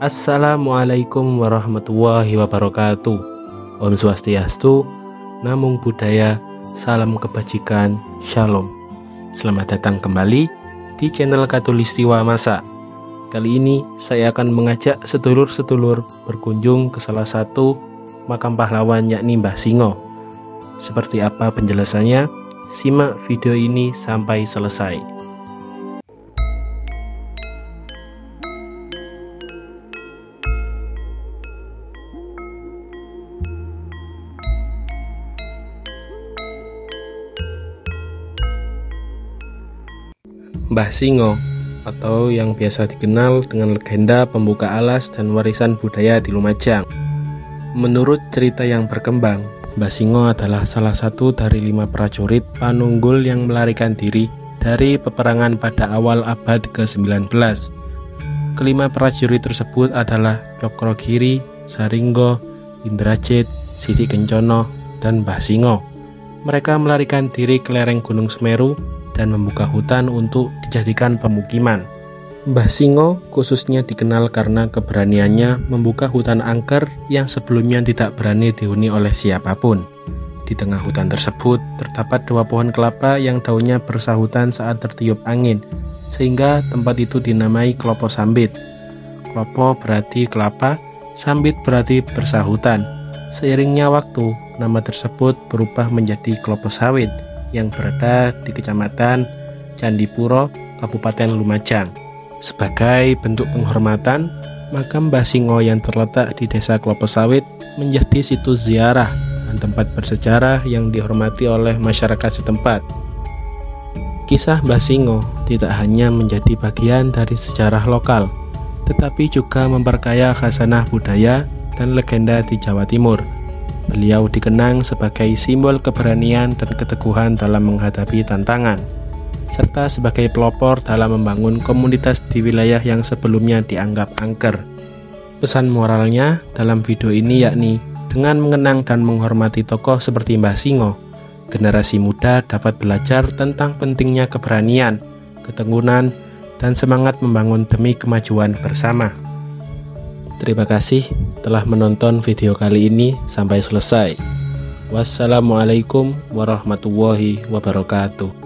Assalamualaikum warahmatullahi wabarakatuh. Om Swastiastu, Namo Buddhaya, salam kebajikan, shalom. Selamat datang kembali di channel Khatulistiwa Masak. Kali ini saya akan mengajak sedulur-sedulur berkunjung ke salah satu makam pahlawan, yakni Mbah Singo. Seperti apa penjelasannya? Simak video ini sampai selesai. Mbah Singo, atau yang biasa dikenal dengan legenda pembuka alas dan warisan budaya di Lumajang. Menurut cerita yang berkembang, Mbah Singo adalah salah satu dari 5 prajurit panunggul yang melarikan diri dari peperangan pada awal abad ke-19. Kelima prajurit tersebut adalah Cokrogiri, Saringgo, Indrajit, Siti Kencono, dan Mbah Singo. Mereka melarikan diri ke lereng Gunung Semeru dan membuka hutan untuk dijadikan pemukiman. Mbah Singo khususnya dikenal karena keberaniannya membuka hutan angker yang sebelumnya tidak berani dihuni oleh siapapun. Di tengah hutan tersebut terdapat 2 pohon kelapa yang daunnya bersahutan saat tertiup angin, sehingga tempat itu dinamai Klopo Sambit. Klopo berarti kelapa, sambit berarti bersahutan. Seiringnya waktu, nama tersebut berubah menjadi Klopo Sawit yang berada di Kecamatan Candipuro, Kabupaten Lumajang. Sebagai bentuk penghormatan, makam Mbah Singo yang terletak di Desa Klopo Sawit menjadi situs ziarah dan tempat bersejarah yang dihormati oleh masyarakat setempat. Kisah Mbah Singo tidak hanya menjadi bagian dari sejarah lokal, tetapi juga memperkaya khasanah budaya dan legenda di Jawa Timur. Beliau dikenang sebagai simbol keberanian dan keteguhan dalam menghadapi tantangan, serta sebagai pelopor dalam membangun komunitas di wilayah yang sebelumnya dianggap angker. Pesan moralnya dalam video ini yakni, dengan mengenang dan menghormati tokoh seperti Mbah Singo, generasi muda dapat belajar tentang pentingnya keberanian, ketekunan, dan semangat membangun demi kemajuan bersama. Terima kasih telah menonton video kali ini sampai selesai. Wassalamualaikum warahmatullahi wabarakatuh.